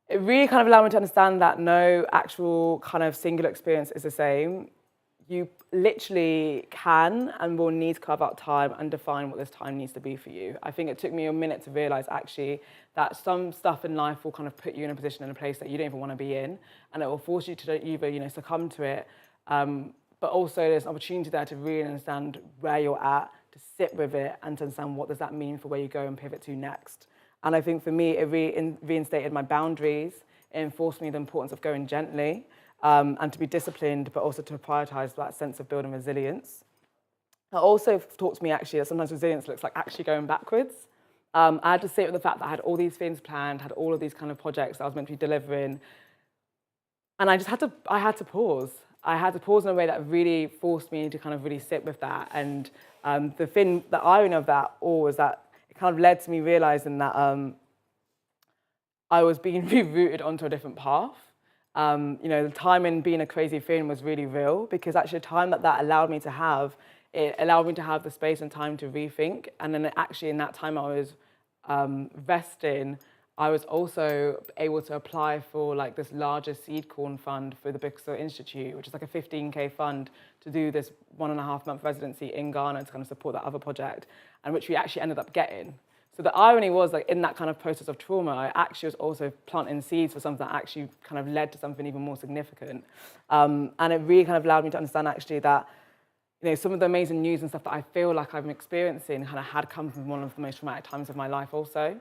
It really kind of allowed me to understand that no actual kind of singular experience is the same. You literally can and will need to carve out time and define what this time needs to be for you. I think it took me a minute to realise actually that some stuff in life will kind of put you in a position, in a place that you don't even want to be in, and it will force you to either succumb to it, but also there's an opportunity there to really understand where you're at, to sit with it, and to understand what does that mean for where you go and pivot to next. And I think for me, it reinstated my boundaries. It enforced me the importance of going gently and to be disciplined, but also to prioritise that sense of building resilience. It also taught me actually that sometimes resilience looks like actually going backwards. I had to sit with the fact that I had all these things planned, had all of these kind of projects that I was meant to be delivering. And I had to pause. I had to pause in a way that really forced me to kind of really sit with that. And the irony of that all was that it kind of led to me realising that I was being rerouted onto a different path. The time in being a crazy thing was really real, because actually the time that allowed me to have, it allowed me to have the space and time to rethink. And then actually in that time I was vesting, I was also able to apply for like this larger seed corn fund for the Bristol Institute, which is like a 15K fund to do this 1.5-month residency in Ghana to kind of support that other project, and which we actually ended up getting. So the irony was, like, in that kind of process of trauma, I actually was also planting seeds for something that actually kind of led to something even more significant. And it really kind of allowed me to understand actually that, some of the amazing news and stuff that I feel like I'm experiencing kind of had come from one of the most traumatic times of my life also.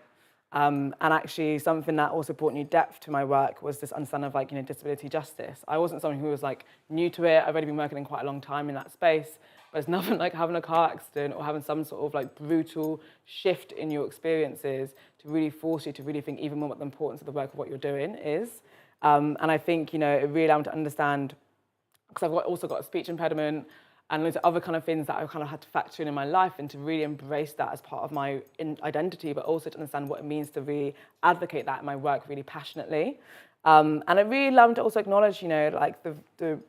And actually something that also brought new depth to my work was this understanding of, like, disability justice. I wasn't someone who was like new to it. I've already been working in quite a long time in that space, but it's nothing like having a car accident or having some sort of like brutal shift in your experiences to really force you to really think even more about the importance of the work of what you're doing is. And I think, it really allowed me to understand, because I've also got a speech impediment and loads of other kind of things that I kind of had to factor in my life, and to really embrace that as part of my identity, but also to understand what it means to really advocate that in my work really passionately. And it really allowed me to also acknowledge, like the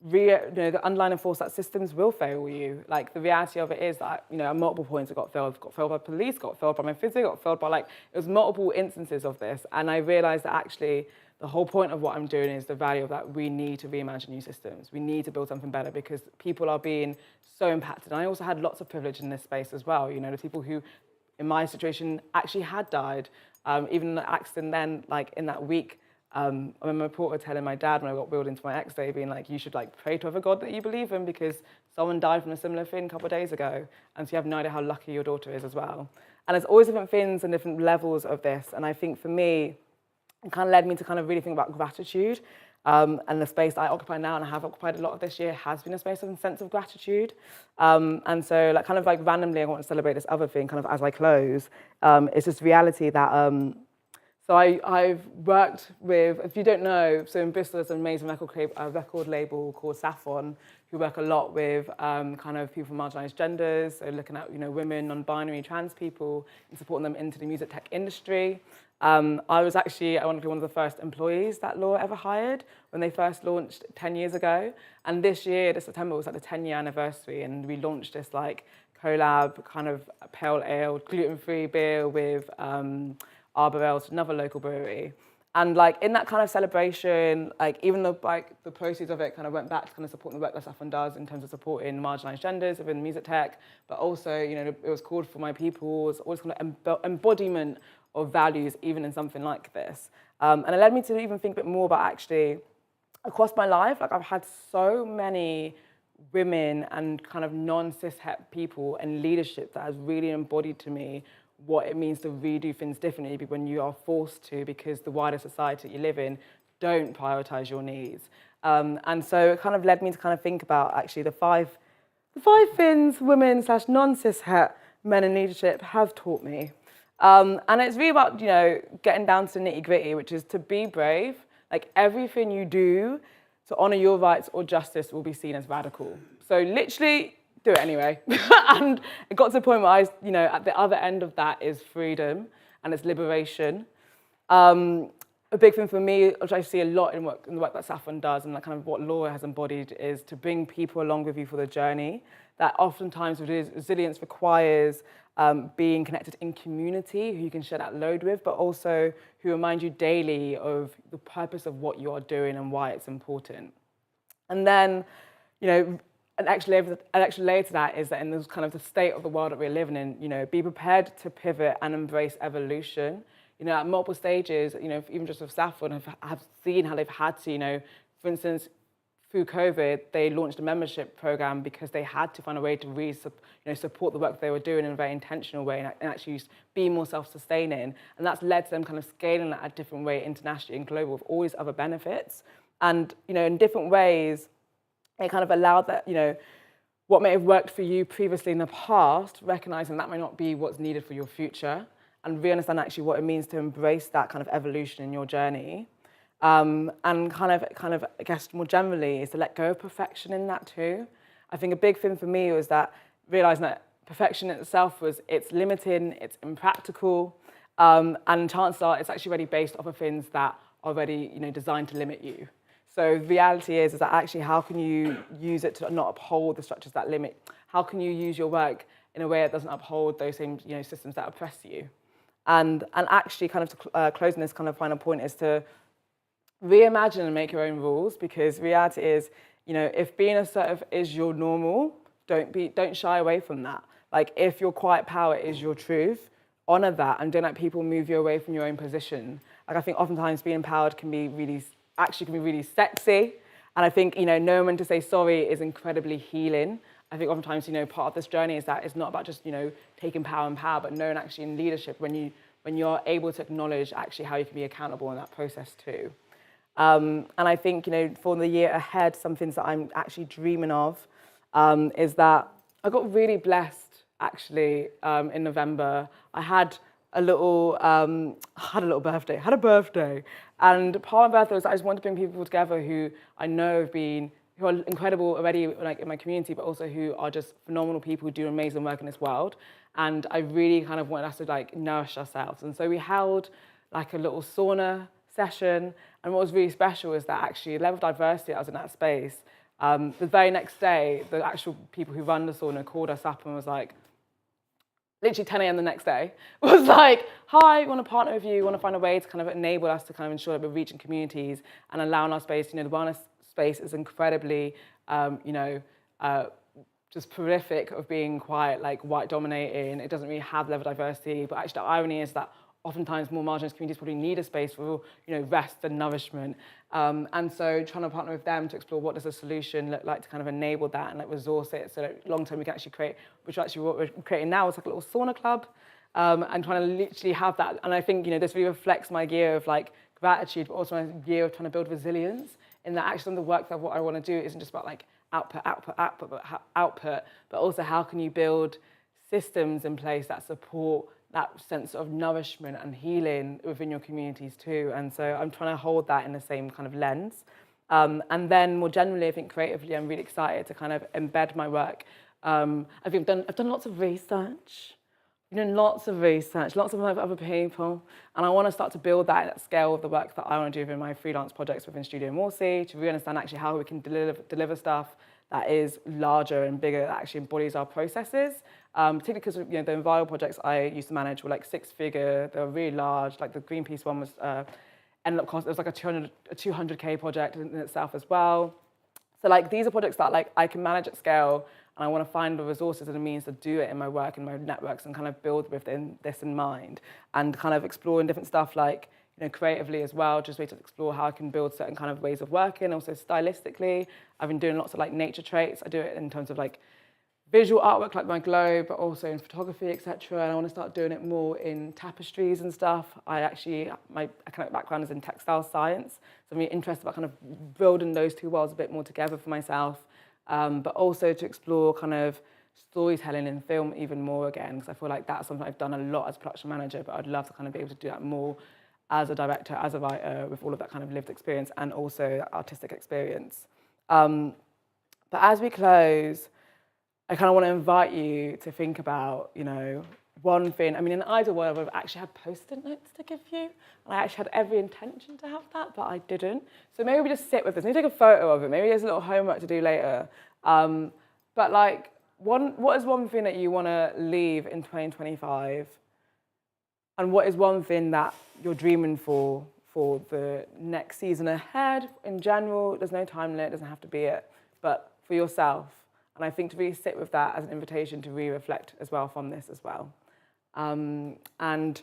the underlying force that systems will fail you. Like the reality of it is that, at multiple points I got failed by police, got failed by my physio, got failed by it was multiple instances of this. And I realized that actually the whole point of what I'm doing is the value of that we need to reimagine new systems. We need to build something better because people are being so impacted. And I also had lots of privilege in this space as well. The people who, in my situation, actually had died. Even in the accident then, in that week, I remember my reporter telling my dad when I got wheeled into my ex-day, being you should pray to other God that you believe in because someone died from a similar thing a couple of days ago. And so you have no idea how lucky your daughter is as well. And there's always different things and different levels of this. And I think for me, it kind of led me to kind of really think about gratitude. And the space that I occupy now and I have occupied a lot of this year has been a space of a sense of gratitude. And so randomly, I want to celebrate this other thing kind of as I close. It's this reality that, so I've worked with, if you don't know, so in Bristol there's an amazing record label called Saffron, who work a lot with kind of people from marginalised genders, so looking at women, non-binary, trans people, and supporting them into the music tech industry. I was actually, ironically, one of the first employees that Law ever hired when they first launched 10 years ago. And this year, this September, was the 10-year anniversary, and we launched this collab kind of pale ale, gluten-free beer with Arbor Ale, another local brewery. And in that kind of celebration, even though the proceeds of it kind of went back to kind of supporting the work that Saffron does in terms of supporting marginalised genders within music tech, but also, it was called for my people, it was always kind of embodiment of values, even in something like this. And it led me to even think a bit more about actually, across my life, I've had so many women and kind of non-cis het people in leadership that has really embodied to me what it means to really do things differently when you are forced to because the wider society that you live in don't prioritise your needs. And so it kind of led me to kind of think about actually the five things women / non-cis het men in leadership have taught me. And it's really about, getting down to the nitty-gritty, which is to be brave. Everything you do to honour your rights or justice will be seen as radical. So literally, do it anyway. And it got to the point where at the other end of that is freedom and it's liberation. A big thing for me, which I see a lot in the work that Saffron does and kind of what Laura has embodied, is to bring people along with you for the journey. That oftentimes resilience requires being connected in community, who you can share that load with, but also who remind you daily of the purpose of what you are doing and why it's important. And then, an extra layer to that is that in this kind of the state of the world that we're living in, be prepared to pivot and embrace evolution. At multiple stages, even just with Saffron, have seen how they've had to, for instance, through COVID, they launched a membership program because they had to find a way to really support the work they were doing in a very intentional way and actually be more self-sustaining. And that's led to them kind of scaling that a different way internationally and global with all these other benefits. And, in different ways, it kind of allowed that, what may have worked for you previously in the past, recognizing that may not be what's needed for your future, and really understand actually what it means to embrace that kind of evolution in your journey. And kind of, I guess, more generally, is to let go of perfection in that too. I think a big thing for me was that realizing that perfection in itself it's limiting, it's impractical, and chances are it's actually already based off of things that are already, designed to limit you. So the reality is that actually how can you use it to not uphold the structures that limit? How can you use your work in a way that doesn't uphold those same systems that oppress you? And actually kind of to closing this kind of final point is to reimagine and make your own rules, because reality is, if being assertive is your normal, don't shy away from that. If your quiet power is your truth, honor that and don't let people move you away from your own position. I think oftentimes being empowered can be really sexy. And I think, knowing when to say sorry is incredibly healing. I think oftentimes, part of this journey is that it's not about just, taking power and power, but knowing actually in leadership when you're able to acknowledge actually how you can be accountable in that process too. And I think, for the year ahead, some things that I'm actually dreaming of is that I got really blessed actually in November. I had a birthday. And part of my birthday was I just wanted to bring people together who I know who are incredible already in my community, but also who are just phenomenal people who do amazing work in this world. And I really kind of wanted us to nourish ourselves. And so we held a little sauna session. And what was really special is that actually the level of diversity that was in that space The very next day, the actual people who run the sauna called us up and was like, literally 10 a.m. the next day, was like, hi, we want to partner with you, we want to find a way to kind of enable us to kind of ensure that we're reaching communities and allowing our space. The wellness space is incredibly, just prolific of being quite like white dominating. It doesn't really have level of diversity, but actually the irony is that oftentimes more marginalised communities probably need a space for rest and nourishment. And so trying to partner with them to explore what does a solution look like to kind of enable that and like resource it so that long term we can actually create, which actually what we're creating now is like a little sauna club, and trying to literally have that. And I think this really reflects my gear of like gratitude, but also my gear of trying to build resilience in that actually the work that what I want to do isn't just about like output, but also how can you build systems in place that support that sense of nourishment and healing within your communities too. And so I'm trying to hold that in the same kind of lens. And then more generally, I think creatively, I'm really excited to kind of embed my work. I think I've done lots of research, lots of other people. And I want to start to build that scale of the work that I want to do within my freelance projects within Studio Morsi, to really understand actually how we can deliver stuff that is larger and bigger, that actually embodies our processes. Particularly because the Enviral projects I used to manage were like 6-figure, they were really large. Like the Greenpeace one was ended up cost. It was like a 200K project in itself as well. So like these are projects that like I can manage at scale, and I want to find the resources and the means to do it in my work and my networks and kind of build within this in mind, and kind of exploring different stuff like creatively as well, just ways to explore how I can build certain kind of ways of working. Also stylistically, I've been doing lots of like nature traits. I do it in terms of like visual artwork like my globe, but also in photography, etc. And I want to start doing it more in tapestries and stuff. My academic background is in textile science, so I'm really interested about kind of building those two worlds a bit more together for myself, but also to explore kind of storytelling in film even more again, because I feel like that's something I've done a lot as a production manager, but I'd love to kind of be able to do that more as a director, as a writer, with all of that kind of lived experience and also that artistic experience. But as we close, I kind of want to invite you to think about, one thing. I mean, in an ideal world, I would have actually had post-it notes to give you. And I actually had every intention to have that, but I didn't. So maybe we just sit with this. Maybe take a photo of it. Maybe there's a little homework to do later. But like, what is one thing that you want to leave in 2025? And what is one thing that you're dreaming for the next season ahead in general? There's no time limit, it doesn't have to be it, but for yourself. And I think to really sit with that as an invitation to really reflect as well from this as well. And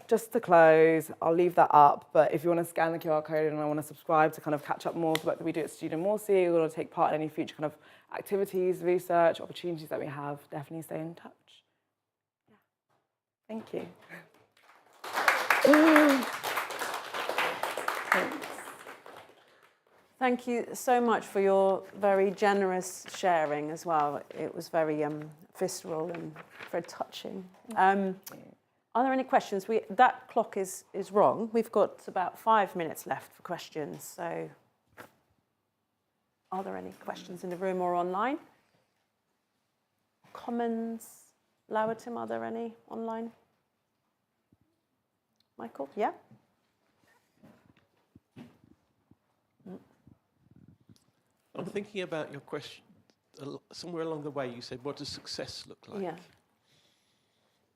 just to close, I'll leave that up, but if you want to scan the QR code and I want to subscribe to kind of catch up more with the work that we do at Studio Morsi, or to take part in any future kind of activities, research, opportunities that we have, definitely stay in touch. Yeah. Thank you. Thanks. Thank you so much for your very generous sharing as well. It was very visceral and very touching. Are there any questions? That clock is wrong. We've got about 5 minutes left for questions. So are there any questions in the room or online? Comments? Lowerton, are there any online? Michael? Yeah? I'm thinking about your question. Somewhere along the way you said, what does success look like? Yeah.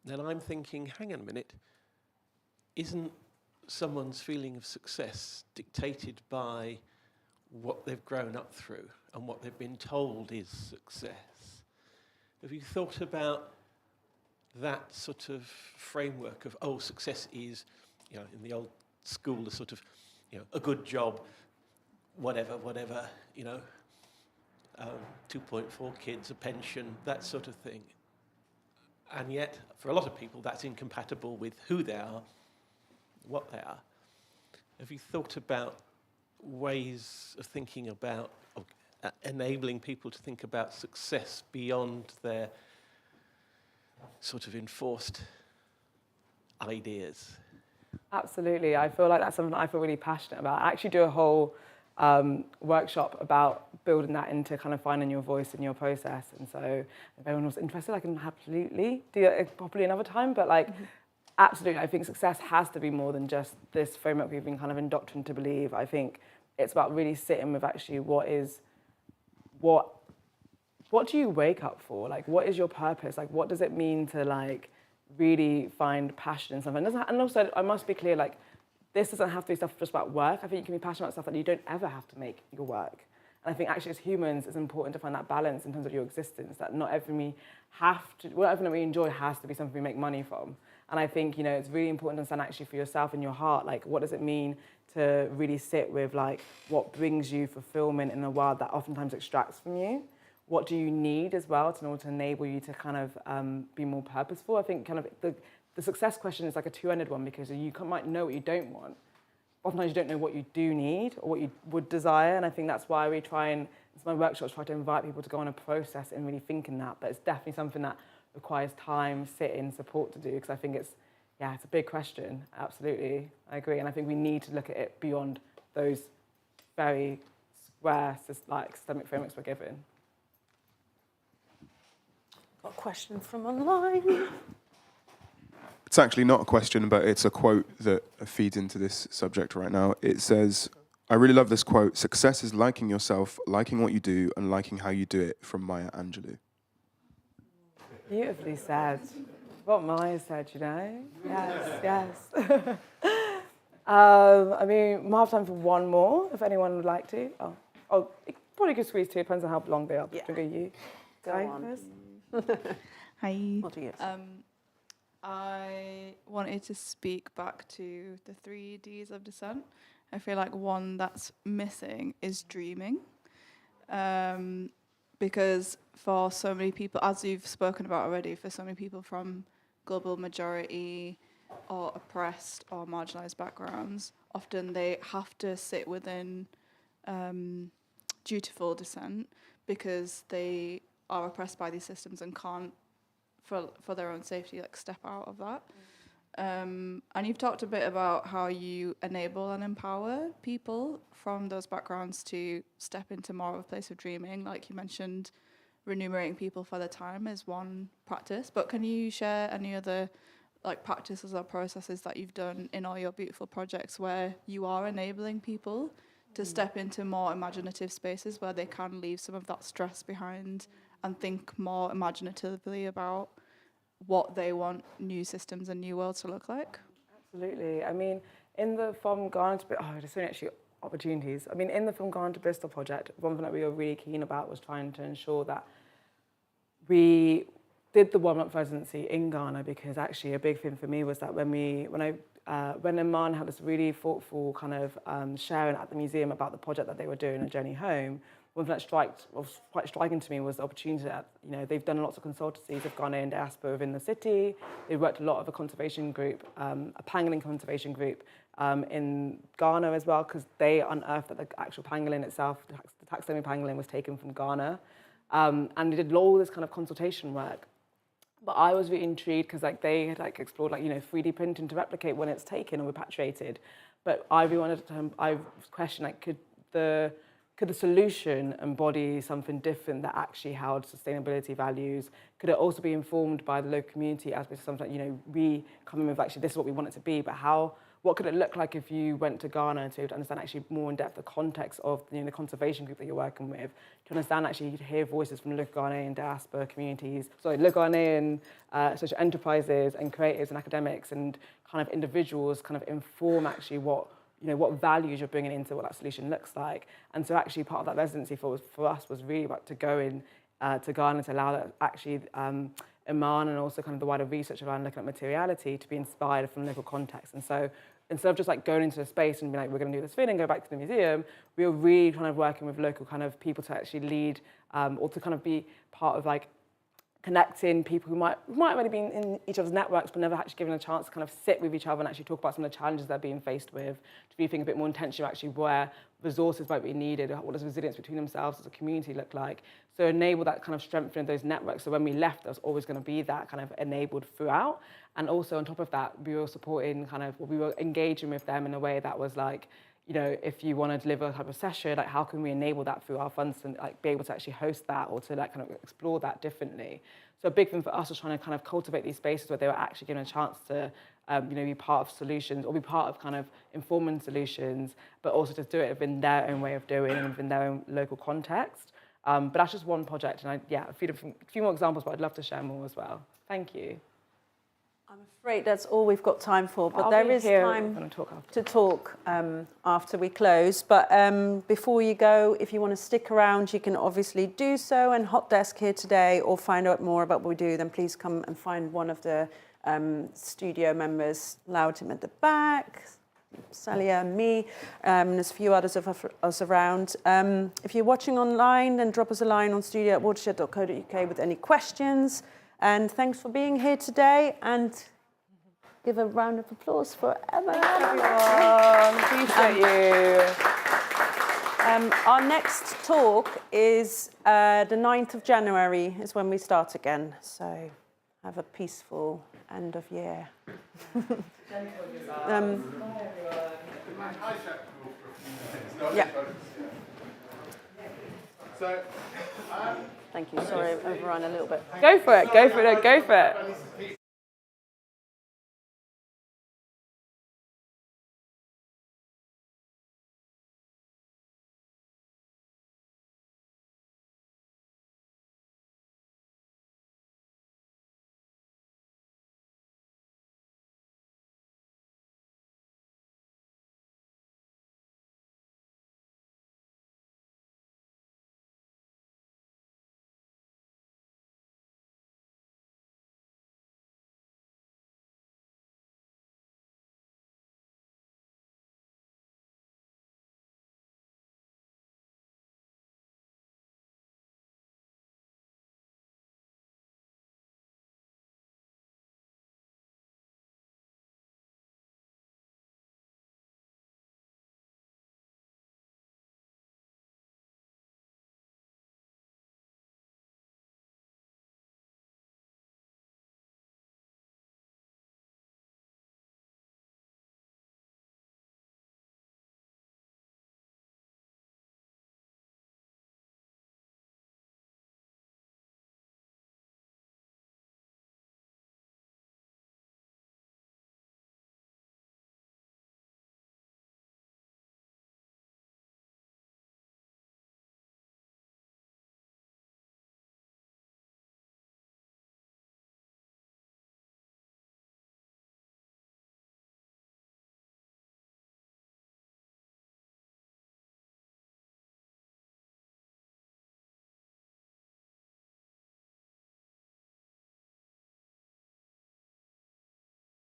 Then I'm thinking, hang on a minute, isn't someone's feeling of success dictated by what they've grown up through and what they've been told is success? Have you thought about that sort of framework of, success is, in the old school, the sort of, a good job, whatever, 2.4 kids, a pension, that sort of thing. And yet, for a lot of people, that's incompatible with who they are, what they are. Have you thought about ways of thinking about, enabling people to think about success beyond their sort of enforced ideas? Absolutely. I feel like that's something I feel really passionate about. I actually do a whole workshop about building that into kind of finding your voice in your process. And so if anyone was interested, I can absolutely do it properly another time. But like, absolutely, I think success has to be more than just this framework we've been kind of indoctrinated to believe. I think it's about really sitting with actually what is what do you wake up for? Like, what is your purpose? Like, what does it mean to like really find passion in something? And also, I must be clear, like, this doesn't have to be stuff just about work. I think you can be passionate about stuff that you don't ever have to make your work. And I think actually as humans, it's important to find that balance in terms of your existence, that not everything we enjoy has to be something we make money from. And I think, you know, it's really important to understand actually for yourself in your heart, like, what does it mean to really sit with, like, what brings you fulfillment in a world that oftentimes extracts from you? What do you need as well in order to enable you to kind of be more purposeful? I think kind of the success question is like a two-ended one, because you might know what you don't want. Oftentimes you don't know what you do need or what you would desire, and I think that's why we try and, it's my workshops, try to invite people to go on a process and really think in that, but it's definitely something that requires time, sit-in, support to do, because I think it's a big question, absolutely, I agree, and I think we need to look at it beyond those very square, like, systemic frameworks we're given. Got a question from online. It's actually not a question, but it's a quote that feeds into this subject right now. It says, I really love this quote, "Success is liking yourself, liking what you do, and liking how you do it," from Maya Angelou. Beautifully said. What Maya said, you know? Yes. I mean, we'll have time for one more, if anyone would like to. Oh, it probably could squeeze two, depends on how long they are. Yeah. You go on. Hi. What do you I wanted to speak back to the 3 Ds of dissent. I feel like one that's missing is dreaming. Because for so many people, as you've spoken about already, for so many people from global majority or oppressed or marginalised backgrounds, often they have to sit within dutiful dissent because they are oppressed by these systems and can't, for their own safety, like, step out of that. And you've talked a bit about how you enable and empower people from those backgrounds to step into more of a place of dreaming. Like you mentioned, remunerating people for their time is one practice, but can you share any other, like, practices or processes that you've done in all your beautiful projects where you are enabling people to step into more imaginative spaces where they can leave some of that stress behind and think more imaginatively about what they want new systems and new worlds to look like? Absolutely. I mean, from Ghana to there's so many actually opportunities. I mean, in the From Ghana to Bristol project, one thing that we were really keen about was trying to ensure that we did the 1 month residency in Ghana, because actually a big thing for me was that when Iman had this really thoughtful kind of sharing at the museum about the project that they were doing, A Journey Home, one thing that was quite striking to me was the opportunity that, you know, they've done lots of consultancies of Ghanaian diaspora within the city. They've worked a lot of a conservation group, a pangolin conservation group in Ghana as well, because they unearthed that the actual pangolin itself, the taxidermy pangolin, was taken from Ghana. And they did all this kind of consultation work. But I was really intrigued because, like, they had, like, explored, like, you know, 3D printing to replicate when it's taken or repatriated. But I really wanted to, I questioned, like, could the solution embody something different that actually held sustainability values? Could it also be informed by the local community as with something, you know, we come in with actually this is what we want it to be, but what could it look like if you went to Ghana to understand actually more in depth the context of, you know, the conservation group that you're working with, to understand actually to hear voices from local Ghanaian diaspora communities, local Ghanaian social enterprises and creatives and academics and kind of individuals kind of inform actually what values you're bringing into what that solution looks like. And so actually part of that residency for us was really about to go in to Ghana to allow that actually Iman and also kind of the wider research around looking at materiality to be inspired from local context. And so instead of just like going into a space and being like, we're going to do this thing and go back to the museum, we were really kind of working with local kind of people to actually lead or to kind of be part of like connecting people who might already be in each other's networks but never actually given a chance to kind of sit with each other and actually talk about some of the challenges they're being faced with, to be thinking a bit more intentional actually where resources might be needed, what does resilience between themselves as a community look like. So enable that kind of strengthening of those networks. So when we left, there was always going to be that kind of enabled throughout. And also on top of that, we were supporting we were engaging with them in a way that was like, you know, if you want to deliver a type of session, like how can we enable that through our funds and like be able to actually host that or to like kind of explore that differently. So a big thing for us was trying to kind of cultivate these spaces where they were actually given a chance to, be part of solutions or be part of kind of informing solutions, but also to do it within their own way of doing and within their own local context. But that's just one project, and a few more examples, but I'd love to share more as well. Thank you. I'm afraid that's all we've got time for, but I'll there be is here time to talk after we close. But before you go, if you want to stick around, you can obviously do so. And Hot Desk here today, or find out more about what we do, then please come and find one of the studio members, Loughton at the back, Salia and me, and there's a few others of us around. If you're watching online, then drop us a line on studio@watershed.co.uk with any questions. And thanks for being here today, and give a round of applause for Emma. Everyone, appreciate you. Our next talk is the 9th of January is when we start again. So have a peaceful end of year. Yeah. Thank you. Sorry, I've overrun a little bit. Go for it.